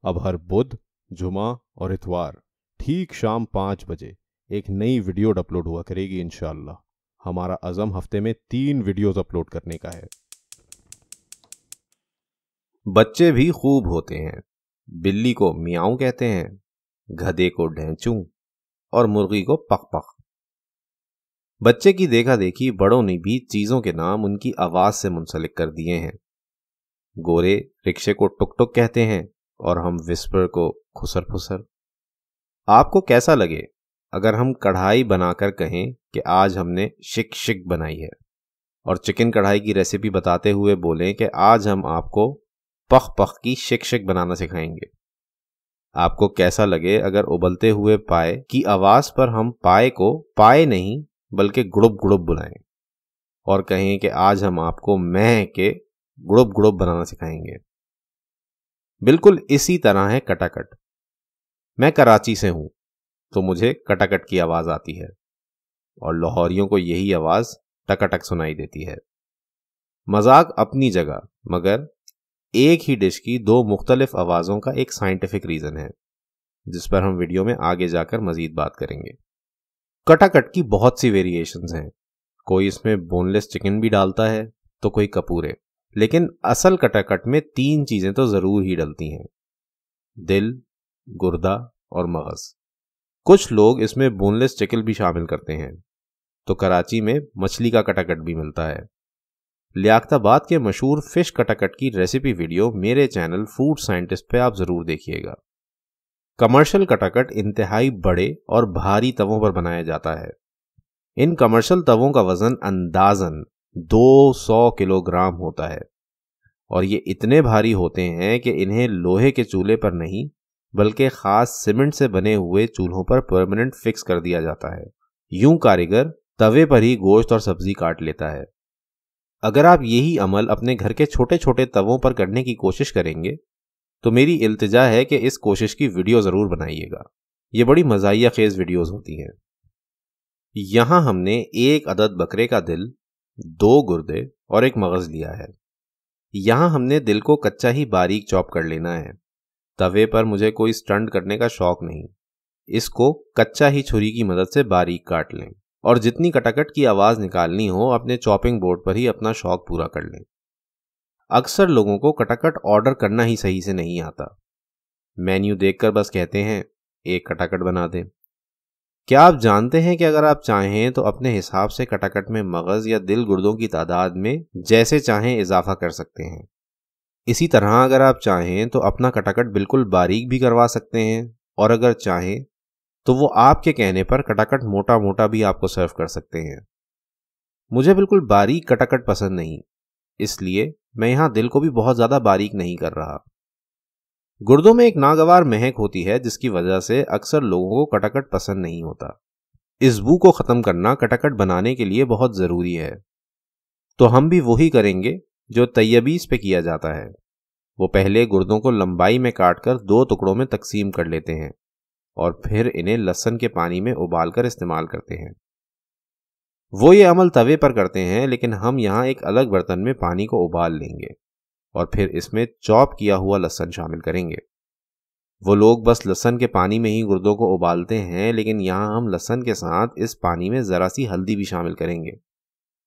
अब हर बुध, जुमा और इतवार ठीक शाम 5 बजे एक नई वीडियो अपलोड हुआ करेगी इंशाअल्लाह। हमारा अज़म हफ्ते में 3 वीडियोस अपलोड करने का है। बच्चे भी खूब होते हैं। बिल्ली को मियाऊं कहते हैं, गधे को ढैंचू और मुर्गी को पक पक। बच्चे की देखा देखी बड़ों ने भी चीजों के नाम उनकी आवाज से मुंसलिक कर दिए हैं। गोरे रिक्शे को टुक टुक कहते हैं और हम विस्पर को खुसर फुसर। आपको कैसा लगे अगर हम कढ़ाई बनाकर कहें कि आज हमने शिक शिक बनाई है, और चिकन कढ़ाई की रेसिपी बताते हुए बोलें कि आज हम आपको पख पख की शिक शिक बनाना सिखाएंगे। आपको कैसा लगे अगर उबलते हुए पाए की आवाज पर हम पाए को पाए नहीं बल्कि गुड़ुब गुड़ुब बुलाएं और कहें कि आज हम आपको मैह के गुड़ुब गुड़ुब बनाना सिखाएंगे। बिल्कुल इसी तरह है कटाकट। मैं कराची से हूं तो मुझे कटाकट की आवाज आती है और लाहौरियों को यही आवाज टकाटक सुनाई देती है। मजाक अपनी जगह, मगर एक ही डिश की दो मुख्तलिफ आवाजों का एक साइंटिफिक रीजन है जिस पर हम वीडियो में आगे जाकर मजीद बात करेंगे। कटाकट की बहुत सी वेरिएशंस हैं। कोई इसमें बोनलेस चिकन भी डालता है तो कोई कपूरे, लेकिन असल कटाकट में 3 चीजें तो जरूर ही डलती हैं: दिल, गुर्दा और मगज। कुछ लोग इसमें बोनलेस चिकन भी शामिल करते हैं। तो कराची में मछली का कटाकट भी मिलता है। लियाकताबाद के मशहूर फिश कटाकट की रेसिपी वीडियो मेरे चैनल फूड साइंटिस्ट पे आप जरूर देखिएगा। कमर्शियल कटाकट इंतहाई बड़े और भारी तवों पर बनाया जाता है। इन कमर्शियल तवों का वजन अंदाजन 200 किलोग्राम होता है और ये इतने भारी होते हैं कि इन्हें लोहे के चूल्हे पर नहीं बल्कि खास सीमेंट से बने हुए चूल्हों पर परमानेंट फिक्स कर दिया जाता है। यूं कारीगर तवे पर ही गोश्त और सब्जी काट लेता है। अगर आप यही अमल अपने घर के छोटे छोटे तवों पर करने की कोशिश करेंगे तो मेरी इल्तिजा है कि इस कोशिश की वीडियो जरूर बनाइएगा। ये बड़ी मज़ाहिया खेज वीडियोस होती हैं। यहां हमने एक अदद बकरे का दिल, 2 गुर्दे और एक मगज लिया है। यहां हमने दिल को कच्चा ही बारीक चॉप कर लेना है। तवे पर मुझे कोई स्टंट करने का शौक नहीं। इसको कच्चा ही छुरी की मदद से बारीक काट लें और जितनी कटाकट की आवाज निकालनी हो अपने चॉपिंग बोर्ड पर ही अपना शौक पूरा कर लें। अक्सर लोगों को कटाकट ऑर्डर करना ही सही से नहीं आता। मेन्यू देखकर बस कहते हैं एक कटाकट बना दें। क्या आप जानते हैं कि अगर आप चाहें तो अपने हिसाब से कटाकट में मगज या दिल गुर्दों की तादाद में जैसे चाहें इजाफा कर सकते हैं। इसी तरह अगर आप चाहें तो अपना कटाकट बिल्कुल बारीक भी करवा सकते हैं और अगर चाहें तो वो आपके कहने पर कटाकट मोटा मोटा भी आपको सर्व कर सकते हैं। मुझे बिल्कुल बारीक कटाकट पसंद नहीं, इसलिए मैं यहां दिल को भी बहुत ज्यादा बारीक नहीं कर रहा। गुर्दों में एक नागवार महक होती है जिसकी वजह से अक्सर लोगों को कटाकट पसंद नहीं होता। इस बू को खत्म करना कटाकट बनाने के लिए बहुत जरूरी है। तो हम भी वही करेंगे जो तैयबीस पे किया जाता है। वो पहले गुर्दों को लंबाई में काटकर 2 टुकड़ों में तकसीम कर लेते हैं और फिर इन्हें लहसुन के पानी में उबालकर इस्तेमाल करते हैं। वो ये अमल तवे पर करते हैं, लेकिन हम यहाँ एक अलग बर्तन में पानी को उबाल लेंगे और फिर इसमें चॉप किया हुआ लहसुन शामिल करेंगे। वो लोग बस लहसुन के पानी में ही गुर्दों को उबालते हैं, लेकिन यहाँ हम लहसुन के साथ इस पानी में जरा सी हल्दी भी शामिल करेंगे।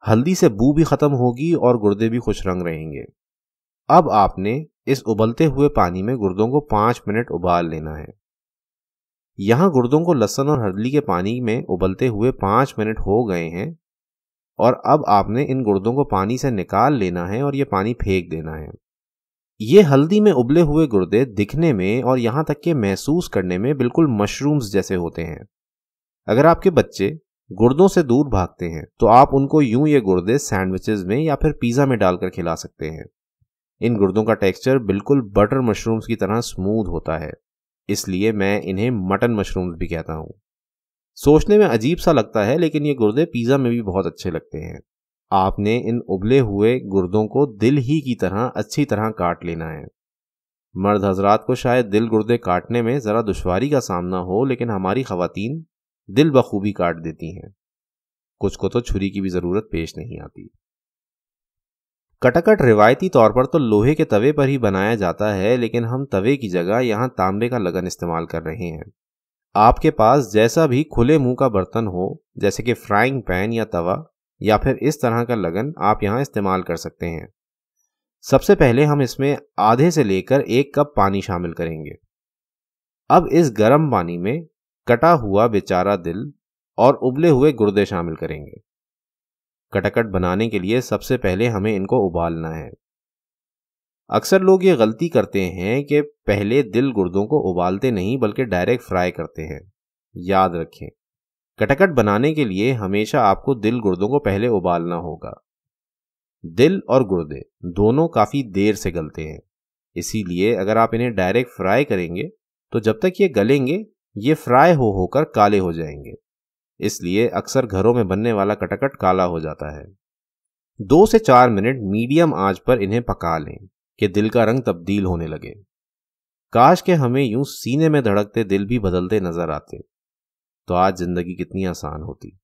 हल्दी से बू भी खत्म होगी और गुर्दे भी खुश रंग रहेंगे। अब आपने इस उबलते हुए पानी में गुर्दों को 5 मिनट उबाल लेना है। यहां गुर्दों को लहसुन और हल्दी के पानी में उबलते हुए 5 मिनट हो गए हैं और अब आपने इन गुर्दों को पानी से निकाल लेना है और ये पानी फेंक देना है। ये हल्दी में उबले हुए गुर्दे दिखने में और यहां तक कि महसूस करने में बिल्कुल मशरूम्स जैसे होते हैं। अगर आपके बच्चे गुर्दों से दूर भागते हैं तो आप उनको यूं ये गुर्दे सैंडविचेस में या फिर पिज्जा में डालकर खिला सकते हैं। इन गुर्दों का टेक्सचर बिल्कुल बटर मशरूम्स की तरह स्मूथ होता है, इसलिए मैं इन्हें मटन मशरूम्स भी कहता हूं। सोचने में अजीब सा लगता है, लेकिन ये गुर्दे पिज्जा में भी बहुत अच्छे लगते हैं। आपने इन उबले हुए गुर्दों को दिल ही की तरह अच्छी तरह काट लेना है। मर्द हजरात को शायद दिल गुर्दे काटने में जरा दुश्वारी का सामना हो, लेकिन हमारी खवातीन दिल बखूबी काट देती हैं। कुछ को तो छुरी की भी जरूरत पेश नहीं आती। कटकट रिवायती तौर पर तो लोहे के तवे पर ही बनाया जाता है, लेकिन हम तवे की जगह यहाँ तांबे का लगन इस्तेमाल कर रहे हैं। आपके पास जैसा भी खुले मुंह का बर्तन हो, जैसे कि फ्राइंग पैन या तवा या फिर इस तरह का लगन, आप यहाँ इस्तेमाल कर सकते हैं। सबसे पहले हम इसमें आधे से लेकर 1 कप पानी शामिल करेंगे। अब इस गर्म पानी में कटा हुआ बेचारा दिल और उबले हुए गुर्दे शामिल करेंगे। कटकट बनाने के लिए सबसे पहले हमें इनको उबालना है। अक्सर लोग ये गलती करते हैं कि पहले दिल गुर्दों को उबालते नहीं बल्कि डायरेक्ट फ्राई करते हैं। याद रखें, कटकट बनाने के लिए हमेशा आपको दिल गुर्दों को पहले उबालना होगा। दिल और गुर्दे दोनों काफ़ी देर से गलते हैं, इसीलिए अगर आप इन्हें डायरेक्ट फ्राई करेंगे तो जब तक ये गलेंगे ये फ्राई हो होकर काले हो जाएंगे। इसलिए अक्सर घरों में बनने वाला कटकट काला हो जाता है। 2 से 4 मिनट मीडियम आंच पर इन्हें पका लें कि दिल का रंग तब्दील होने लगे। काश के हमें यूं सीने में धड़कते दिल भी बदलते नजर आते, तो आज जिंदगी कितनी आसान होती।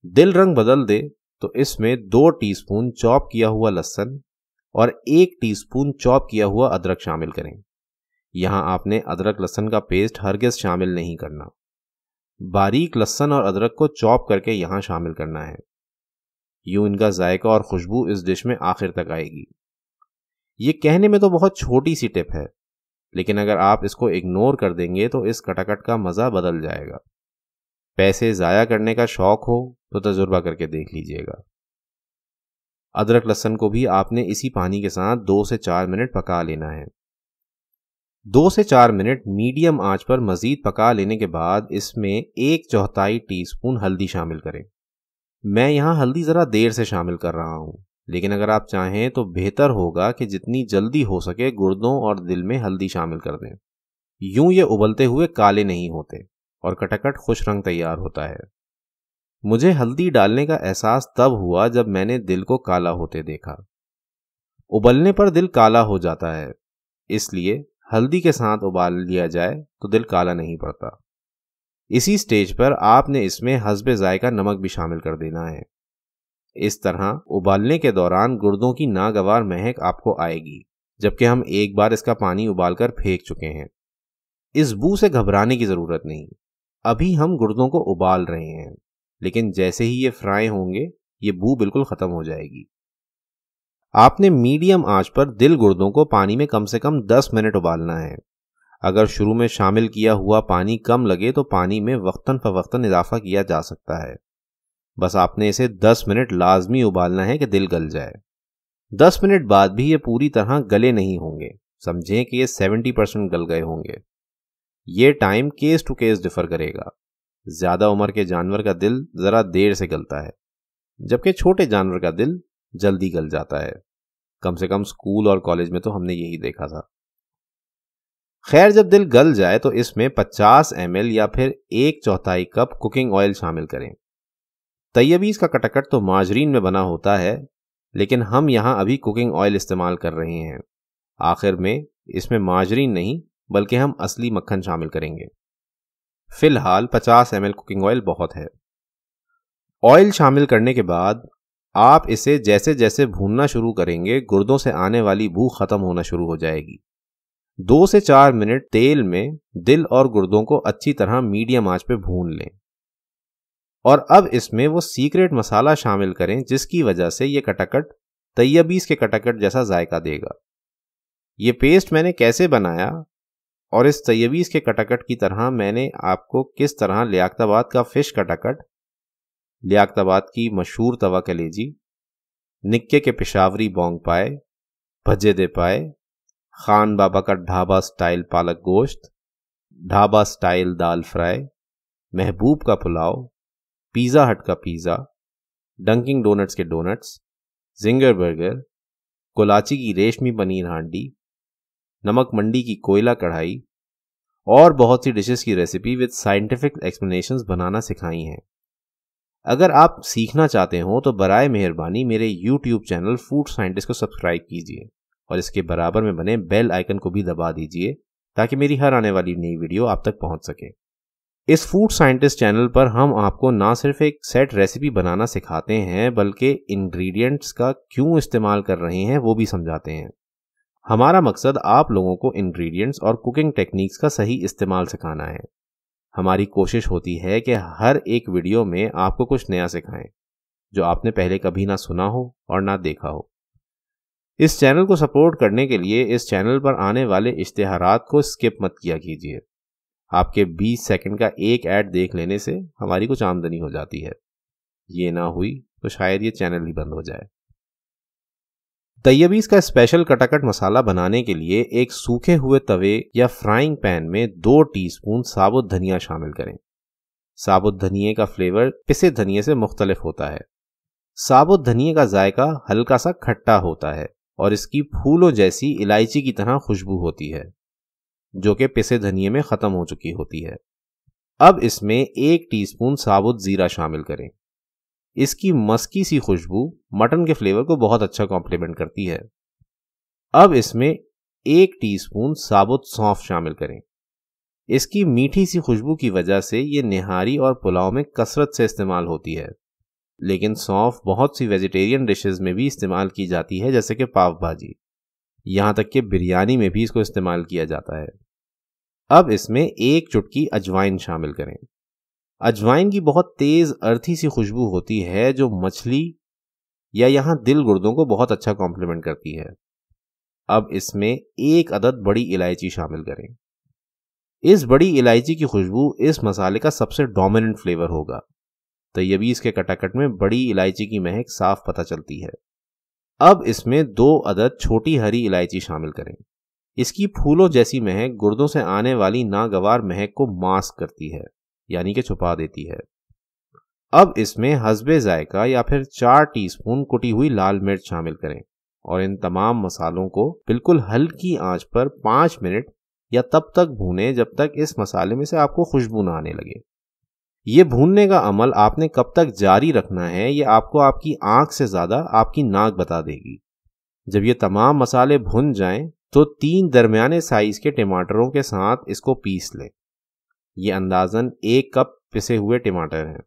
दिल रंग बदल दे तो इसमें 2 टीस्पून चॉप किया हुआ लहसुन और 1 टीस्पून चॉप किया हुआ अदरक शामिल करें। यहां आपने अदरक लहसुन का पेस्ट हरगिज शामिल नहीं करना। बारीक लहसुन और अदरक को चॉप करके यहां शामिल करना है। यूं इनका जायका और खुशबू इस डिश में आखिर तक आएगी। ये कहने में तो बहुत छोटी सी टिप है, लेकिन अगर आप इसको इग्नोर कर देंगे तो इस कटकट का मज़ा बदल जाएगा। पैसे ज़ाया करने का शौक हो तो तजुर्बा करके देख लीजिएगा। अदरक लहसुन को भी आपने इसी पानी के साथ 2 से 4 मिनट पका लेना है। 2 से 4 मिनट मीडियम आंच पर मज़ीद पका लेने के बाद इसमें 1/4 टीस्पून हल्दी शामिल करें। मैं यहाँ हल्दी ज़रा देर से शामिल कर रहा हूँ, लेकिन अगर आप चाहें तो बेहतर होगा कि जितनी जल्दी हो सके गुर्दों और दिल में हल्दी शामिल कर दें। यूं ये उबलते हुए काले नहीं होते और कटकट खुश रंग तैयार होता है। मुझे हल्दी डालने का एहसास तब हुआ जब मैंने दिल को काला होते देखा। उबलने पर दिल काला हो जाता है, इसलिए हल्दी के साथ उबाल लिया जाए तो दिल काला नहीं पड़ता। इसी स्टेज पर आपने इसमें हस्बे जायका नमक भी शामिल कर देना है। इस तरह उबालने के दौरान गुर्दों की नागवार महक आपको आएगी, जबकि हम एक बार इसका पानी उबालकर फेंक चुके हैं। इस बू से घबराने की ज़रूरत नहीं। अभी हम गुर्दों को उबाल रहे हैं, लेकिन जैसे ही ये फ्राई होंगे ये बू बिल्कुल ख़त्म हो जाएगी। आपने मीडियम आंच पर दिल गुर्दों को पानी में कम से कम 10 मिनट उबालना है। अगर शुरू में शामिल किया हुआ पानी कम लगे तो पानी में वक्तन फवक्तन इजाफा किया जा सकता है। बस आपने इसे 10 मिनट लाजमी उबालना है कि दिल गल जाए। 10 मिनट बाद भी ये पूरी तरह गले नहीं होंगे, समझें कि ये 70% गल गए होंगे। ये time case to case differ करेगा। ज़्यादा उम्र के जानवर का दिल ज़रा देर से गलता है, जबकि छोटे जानवर का दिल जल्दी गल जाता है। कम से कम स्कूल और कॉलेज में तो हमने यही देखा था। खैर, जब दिल गल जाए तो इसमें 50 ml या फिर 1/4 कप कुकिंग ऑयल शामिल करें। तैयबीज का कटकट तो माजरीन में बना होता है, लेकिन हम यहाँ अभी कुकिंग ऑयल इस्तेमाल कर रहे हैं। आखिर में इसमें माजरीन नहीं बल्कि हम असली मक्खन शामिल करेंगे। फिलहाल 50 ml कुकिंग ऑयल बहुत है। ऑयल शामिल करने के बाद आप इसे जैसे जैसे भूनना शुरू करेंगे गुर्दों से आने वाली बू खत्म होना शुरू हो जाएगी। 2 से 4 मिनट तेल में दिल और गुर्दों को अच्छी तरह मीडियम आंच पे भून लें और अब इसमें वो सीक्रेट मसाला शामिल करें जिसकी वजह से ये कटकट तैयबीज के कटकट जैसा जायका देगा। ये पेस्ट मैंने कैसे बनाया और इस तैयबीज के कटकट की तरह मैंने आपको किस तरह लियाकताबाद का फिश कटकट, लियाकताबाद की मशहूर तवा कलेजी, निक्के के पेशावरी बोंग पाए, भज्जे दे पाए, खान बाबा का ढाबा स्टाइल पालक गोश्त, ढाबा स्टाइल दाल फ्राई, महबूब का पुलाव, पिज़्ज़ा हट का पिज़्ज़ा, डंकिंग डोनट्स के डोनट्स, जिंगर बर्गर, कोलाची की रेशमी पनीर हांडी, नमक मंडी की कोयला कढ़ाई और बहुत सी डिशेस की रेसिपी विद साइंटिफिक एक्सप्लेनेशंस बनाना सिखाई हैं। अगर आप सीखना चाहते हो तो बराए मेहरबानी मेरे YouTube चैनल फूड साइंटिस्ट को सब्सक्राइब कीजिए और इसके बराबर में बने बेल आइकन को भी दबा दीजिए ताकि मेरी हर आने वाली नई वीडियो आप तक पहुंच सके। इस फूड साइंटिस्ट चैनल पर हम आपको ना सिर्फ एक सेट रेसिपी बनाना सिखाते हैं बल्कि इंग्रेडिएंट्स का क्यों इस्तेमाल कर रहे हैं वो भी समझाते हैं। हमारा मकसद आप लोगों को इंग्रेडिएंट्स और कुकिंग टेक्निक्स का सही इस्तेमाल सिखाना है। हमारी कोशिश होती है कि हर एक वीडियो में आपको कुछ नया सिखाएं जो आपने पहले कभी ना सुना हो और ना देखा हो। इस चैनल को सपोर्ट करने के लिए इस चैनल पर आने वाले इश्तिहारात को स्किप मत किया कीजिए। आपके 20 सेकंड का एक ऐड देख लेने से हमारी कुछ आमदनी हो जाती है। ये ना हुई तो शायद ये चैनल ही बंद हो जाए। तैयबीज का स्पेशल कटाकट मसाला बनाने के लिए एक सूखे हुए तवे या फ्राइंग पैन में 2 टीस्पून साबुत धनिया शामिल करें। साबुत धनिये का फ्लेवर पिसे धनिये से मुख्तलिफ होता है। साबुत धनिये का जायका हल्का सा खट्टा होता है और इसकी फूलों जैसी इलायची की तरह खुशबू होती है जो कि पिसे धनिये में खत्म हो चुकी होती है। अब इसमें 1 टीस्पून साबुत जीरा शामिल करें। इसकी मस्की सी खुशबू मटन के फ्लेवर को बहुत अच्छा कॉम्प्लीमेंट करती है। अब इसमें 1 टीस्पून साबुत सौंफ शामिल करें। इसकी मीठी सी खुशबू की वजह से ये निहारी और पुलाव में कसरत से इस्तेमाल होती है, लेकिन सौंफ बहुत सी वेजिटेरियन डिशेस में भी इस्तेमाल की जाती है जैसे कि पाव भाजी, यहाँ तक कि बिरयानी में भी इसको इस्तेमाल किया जाता है। अब इसमें 1 चुटकी अजवाइन शामिल करें। अजवाइन की बहुत तेज अर्थी सी खुशबू होती है जो मछली या यहाँ दिल गुर्दों को बहुत अच्छा कॉम्प्लीमेंट करती है। अब इसमें 1 अदद बड़ी इलायची शामिल करें। इस बड़ी इलायची की खुशबू इस मसाले का सबसे डोमिनेंट फ्लेवर होगा। तैयबीज के कटाकट में बड़ी इलायची की महक साफ पता चलती है। अब इसमें 2 अदद छोटी हरी इलायची शामिल करें। इसकी फूलों जैसी महक गुर्दों से आने वाली नागवार महक को मास्क करती है, यानी कि छुपा देती है। अब इसमें हस्बे जायका या फिर 4 टीस्पून कुटी हुई लाल मिर्च शामिल करें और इन तमाम मसालों को बिल्कुल हल्की आंच पर 5 मिनट या तब तक भूनें जब तक इस मसाले में से आपको खुशबू ना आने लगे। ये भूनने का अमल आपने कब तक जारी रखना है ये आपको आपकी आंख से ज्यादा आपकी नाक बता देगी। जब ये तमाम मसाले भुन जाएं तो 3 दरमियाने साइज के टमाटरों के साथ इसको पीस लें। ये अंदाजन 1 कप पिसे हुए टमाटर हैं।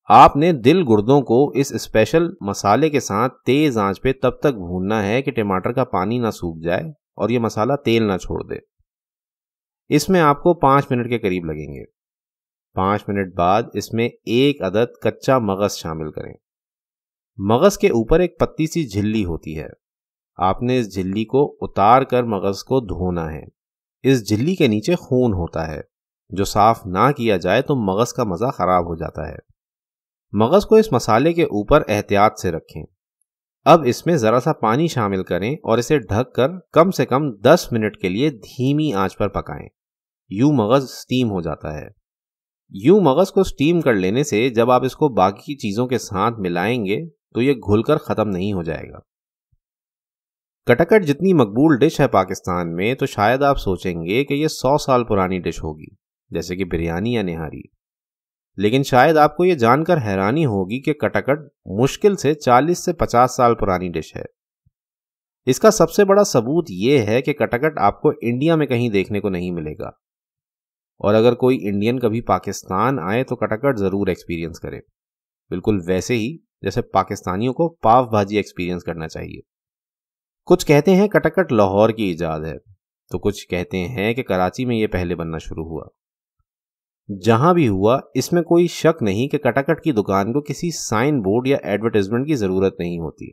आपने दिल गुर्दों को इस स्पेशल मसाले के साथ तेज आंच पे तब तक भूनना है कि टमाटर का पानी ना सूख जाए और ये मसाला तेल ना छोड़ दे। इसमें आपको 5 मिनट के करीब लगेंगे। 5 मिनट बाद इसमें 1 अदद कच्चा मगज शामिल करें। मगज के ऊपर एक पत्ती सी झिल्ली होती है। आपने इस झिल्ली को उतार कर मगज को धोना है। इस झिल्ली के नीचे खून होता है जो साफ ना किया जाए तो मगज का मजा खराब हो जाता है। मगज को इस मसाले के ऊपर एहतियात से रखें। अब इसमें जरा सा पानी शामिल करें और इसे ढककर कम से कम 10 मिनट के लिए धीमी आंच पर पकाएं। यूं मगज स्टीम हो जाता है। यूं मगज को स्टीम कर लेने से जब आप इसको बाकी की चीजों के साथ मिलाएंगे तो यह घुलकर खत्म नहीं हो जाएगा। कटाकट जितनी मकबूल डिश है पाकिस्तान में तो शायद आप सोचेंगे कि यह 100 साल पुरानी डिश होगी जैसे कि बिरयानी या निहारी, लेकिन शायद आपको यह जानकर हैरानी होगी कि कटाकट मुश्किल से 40 से 50 साल पुरानी डिश है। इसका सबसे बड़ा सबूत यह है कि कटाकट आपको इंडिया में कहीं देखने को नहीं मिलेगा, और अगर कोई इंडियन कभी पाकिस्तान आए तो कटाकट जरूर एक्सपीरियंस करे, बिल्कुल वैसे ही जैसे पाकिस्तानियों को पाव भाजी एक्सपीरियंस करना चाहिए। कुछ कहते हैं कटाकट लाहौर की इजाद है, तो कुछ कहते हैं कि कराची में यह पहले बनना शुरू हुआ। जहां भी हुआ इसमें कोई शक नहीं कि कटाकट की दुकान को किसी साइन बोर्ड या एडवर्टाइजमेंट की जरूरत नहीं होती।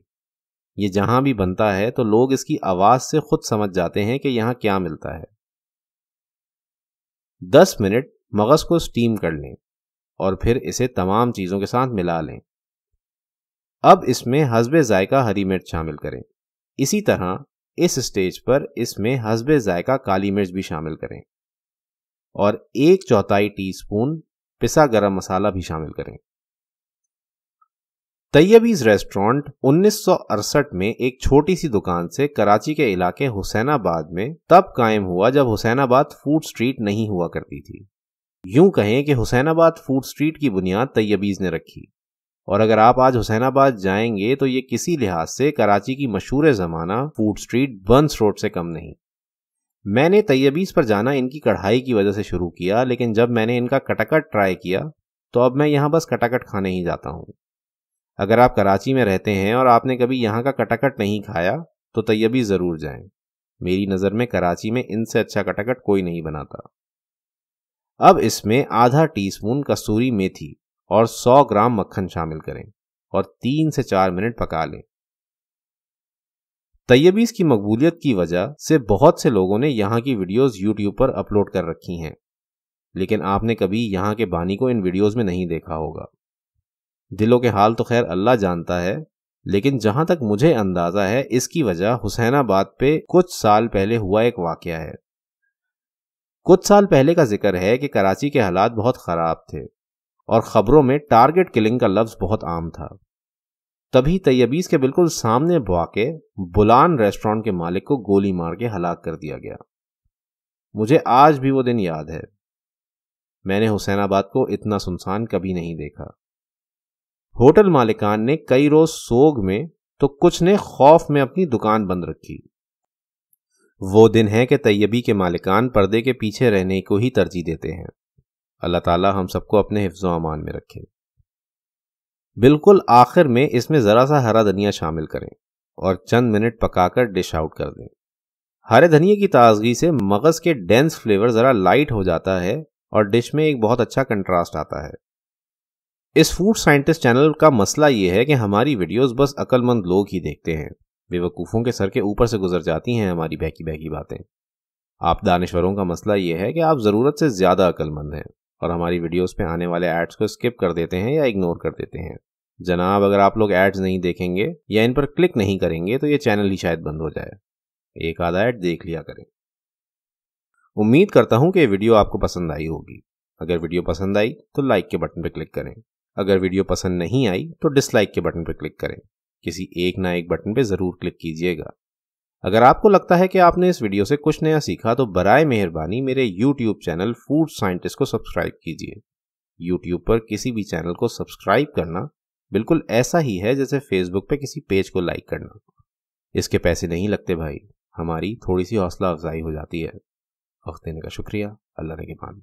ये जहां भी बनता है तो लोग इसकी आवाज से खुद समझ जाते हैं कि यहां क्या मिलता है। 10 मिनट मगज को स्टीम कर लें और फिर इसे तमाम चीजों के साथ मिला लें। अब इसमें हस्बे जायका हरी मिर्च शामिल करें। इसी तरह इस स्टेज पर इसमें हस्बे जायका काली मिर्च भी शामिल करें और 1/4 टीस्पून पिसा गरम मसाला भी शामिल करें। तैयबीज रेस्टोरेंट 1968 में एक छोटी सी दुकान से कराची के इलाके हुसैनाबाद में तब कायम हुआ जब हुसैनाबाद फूड स्ट्रीट नहीं हुआ करती थी। यूं कहें कि हुसैनाबाद फूड स्ट्रीट की बुनियाद तैयबीज ने रखी, और अगर आप आज हुसैनाबाद जाएंगे तो ये किसी लिहाज से कराची की मशहूर ज़माना फूड स्ट्रीट बंस रोड से कम नहीं। मैंने तैयबीस पर जाना इनकी कढ़ाई की वजह से शुरू किया, लेकिन जब मैंने इनका कटाकट ट्राई किया तो अब मैं यहाँ बस कटाकट खाने ही जाता हूँ। अगर आप कराची में रहते हैं और आपने कभी यहाँ का कटाकट नहीं खाया तो तैयबीस ज़रूर जाएं। मेरी नज़र में कराची में इनसे अच्छा कटाकट कोई नहीं बनाता। अब इसमें आधा टीस्पून कसूरी मेथी और 100 ग्राम मक्खन शामिल करें और 3 से 4 मिनट पका लें। तैयबीस की मकबूलियत की वजह से बहुत से लोगों ने यहाँ की वीडियोस यूट्यूब पर अपलोड कर रखी हैं, लेकिन आपने कभी यहाँ के बानी को इन वीडियोस में नहीं देखा होगा। दिलों के हाल तो खैर अल्लाह जानता है, लेकिन जहां तक मुझे अंदाजा है इसकी वजह हुसैनाबाद पे कुछ साल पहले हुआ एक वाकया है। कुछ साल पहले का जिक्र है कि कराची के हालात बहुत ख़राब थे और ख़बरों में टारगेट किलिंग का लफ्ज़ बहुत आम था। तभी तैयबीस के बिल्कुल सामने वाक़े बुलान रेस्टोरेंट के मालिक को गोली मार के हलाक कर दिया गया। मुझे आज भी वो दिन याद है। मैंने हुसैनाबाद को इतना सुनसान कभी नहीं देखा। होटल मालिकान ने कई रोज सोग में तो कुछ ने खौफ में अपनी दुकान बंद रखी। वो दिन है कि तैयबी के मालिकान पर्दे के पीछे रहने को ही तरजीह देते हैं। अल्लाह ताला हम सबको अपने हिफ्ज़ो अमान में रखे। बिल्कुल आखिर में इसमें ज़रा सा हरा धनिया शामिल करें और चंद मिनट पकाकर डिश आउट कर दें। हरे धनिए की ताजगी से मगज़ के डेंस फ्लेवर ज़रा लाइट हो जाता है और डिश में एक बहुत अच्छा कंट्रास्ट आता है। इस फूड साइंटिस्ट चैनल का मसला ये है कि हमारी वीडियोस बस अक्लमंद लोग ही देखते हैं। बेवकूफ़ों के सर के ऊपर से गुजर जाती हैं हमारी बहकी बहकी बातें। आप दानिश्वरों का मसला ये है कि आप ज़रूरत से ज़्यादा अक्लमंद हैं और हमारी वीडियोस पे आने वाले एड्स को स्किप कर देते हैं या इग्नोर कर देते हैं। जनाब, अगर आप लोग एड्स नहीं देखेंगे या इन पर क्लिक नहीं करेंगे तो ये चैनल ही शायद बंद हो जाए। एक आधा ऐड देख लिया करें। उम्मीद करता हूं कि ये वीडियो आपको पसंद आई होगी। अगर वीडियो पसंद आई तो लाइक के बटन पर क्लिक करें। अगर वीडियो पसंद नहीं आई तो डिसलाइक के बटन पर क्लिक करें। किसी एक ना एक बटन पर ज़रूर क्लिक कीजिएगा। अगर आपको लगता है कि आपने इस वीडियो से कुछ नया सीखा तो बराए मेहरबानी मेरे YouTube चैनल फूड साइंटिस्ट को सब्सक्राइब कीजिए। YouTube पर किसी भी चैनल को सब्सक्राइब करना बिल्कुल ऐसा ही है जैसे फेसबुक पे किसी पेज को लाइक करना। इसके पैसे नहीं लगते भाई, हमारी थोड़ी सी हौसला अफजाई हो जाती है। वक्त देने का शुक्रिया। अल्लाह ने के मान।